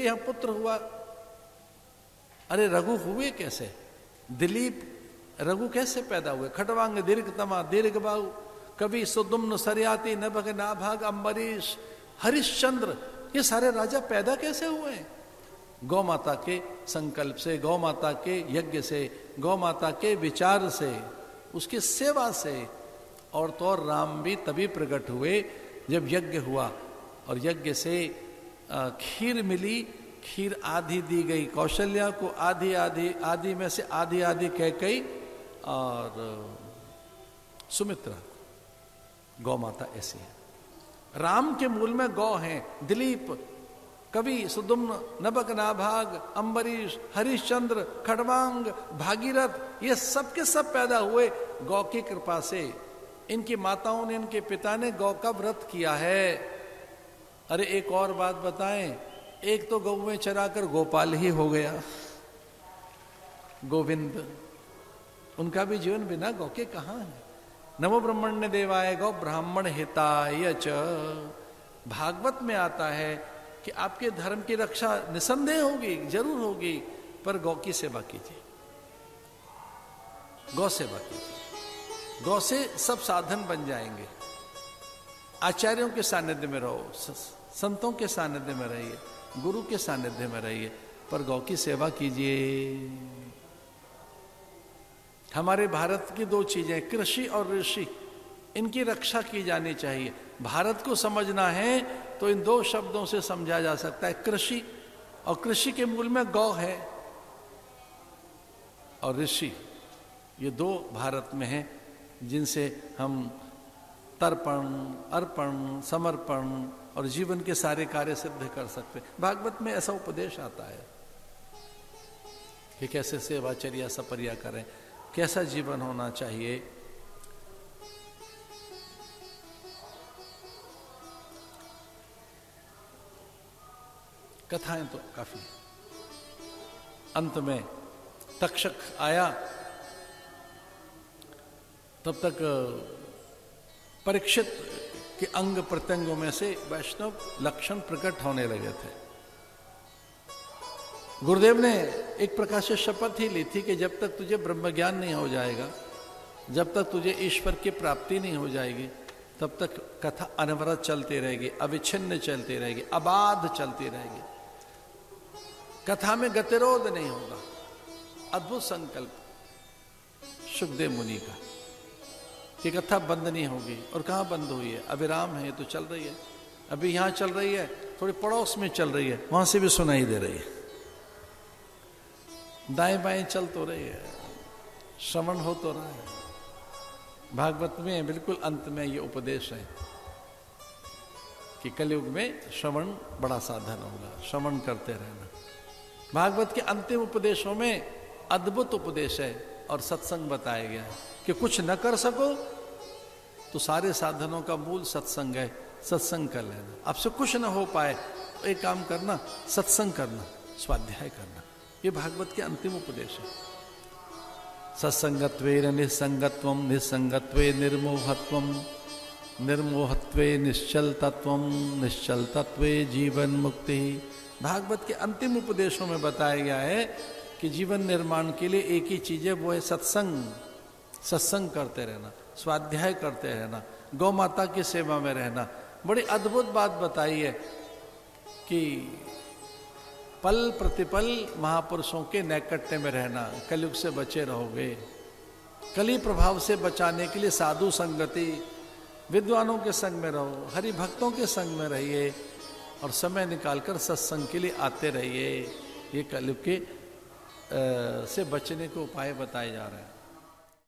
यहाँ पुत्र हुआ। अरे रघु हुए कैसे? दिलीप रघु कैसे पैदा हुए? खटवांग दीर्घतमा दीर्घ बाहु कवि सुदुम्न सरयाति नभग नाभाग अम्बरीश हरिश्चंद्र, ये सारे राजा पैदा कैसे हुए? गौ माता के संकल्प से, गौ माता के यज्ञ से, गौ माता के विचार से, उसकी सेवा से। और तो और राम भी तभी प्रकट हुए जब यज्ञ हुआ, और यज्ञ से खीर मिली। खीर आधी दी गई कौशल्या को, आधी आधी, आधी में से आधी आधी कैकेयी और सुमित्रा। गौ माता ऐसी है। राम के मूल में गौ हैं। दिलीप, कवि, सुदुम्न, नभग नाभाग, अम्बरीश, हरिश्चंद्र, खड़वांग, भागीरथ, ये सब के सब पैदा हुए गौ की कृपा से। इनकी माताओं ने, इनके पिता ने गौ का व्रत किया है। अरे एक और बात बताएं, एक तो गौ में चराकर गोपाल ही हो गया, गोविंद। उनका भी जीवन बिना गौ के कहां है? नमो ब्रह्मण्य देवाय गौ ब्राह्मण हिताय च। भागवत में आता है कि आपके धर्म की रक्षा निसंदेह होगी, जरूर होगी, पर गौ की सेवा कीजिए, गौ सेवा कीजिए। गौ से सब साधन बन जाएंगे। आचार्यों के सानिध्य में रहो, संतों के सानिध्य में रहिए, गुरु के सानिध्य में रहिए, पर गौ की सेवा कीजिए। हमारे भारत की दो चीजें, कृषि और ऋषि, इनकी रक्षा की जानी चाहिए। भारत को समझना है तो इन दो शब्दों से समझा जा सकता है, कृषि, और कृषि के मूल में गौ है, और ऋषि। ये दो भारत में हैं जिनसे हम तर्पण, अर्पण, समर्पण और जीवन के सारे कार्य सिद्ध कर सकते। भागवत में ऐसा उपदेश आता है कि कैसे सेवाचर्या सपर्या करें, कैसा जीवन होना चाहिए। कथाएं तो काफी। अंत में तक्षक आया, तब तक परीक्षित के अंग प्रत्यंगों में से वैष्णव लक्षण प्रकट होने लगे थे। गुरुदेव ने एक प्रकार से शपथ ही ली थी कि जब तक तुझे ब्रह्म ज्ञान नहीं हो जाएगा, जब तक तुझे ईश्वर की प्राप्ति नहीं हो जाएगी, तब तक कथा अनवरत चलती रहेगी, अविच्छिन्न चलती रहेगी, अबाध चलती रहेगी। कथा में गतिरोध नहीं होगा। अद्भुत संकल्प सुखदेव मुनि का, कि कथा बंद नहीं होगी। और कहाँ बंद हुई है? अविराम है, तो चल रही है। अभी यहाँ चल रही है, थोड़ी पड़ोस में चल रही है, वहां से भी सुनाई दे रही है, दाएं बाएं चल तो रही है, श्रवण हो तो रहा है। भागवत में बिल्कुल अंत में ये उपदेश है कि कलयुग में श्रवण बड़ा साधन होगा, श्रवण करते रहना। भागवत के अंतिम उपदेशों में अद्भुत उपदेश है और सत्संग बताया गया है कि कुछ न कर सको तो सारे साधनों का मूल सत्संग है, सत्संग कर लेना। आपसे कुछ न हो पाए तो एक काम करना, सत्संग करना, स्वाध्याय करना। ये भागवत के अंतिम उपदेश है। सत्संगत्वे निस्संगत्वम, निस्संगत्वे निर्मोहत्वम, निर्मोहत्वे निश्चलतत्वम, निश्चलतत्वे जीवन मुक्ति। भागवत के अंतिम उपदेशों में बताया गया है कि जीवन निर्माण के लिए एक ही चीज है, वो है सत्संग। सत्संग करते रहना, स्वाध्याय करते रहना, गौ माता की सेवा में रहना। बड़ी अद्भुत बात बताई है कि पल प्रतिपल महापुरुषों के नैकट्य में रहना, कलयुग से बचे रहोगे। कली प्रभाव से बचाने के लिए साधु संगति, विद्वानों के संग में रहो, हरि भक्तों के संग में रहिए और समय निकालकर सत्संग के लिए आते रहिए। ये कलयुग के से बचने के उपाय बताए जा रहे हैं।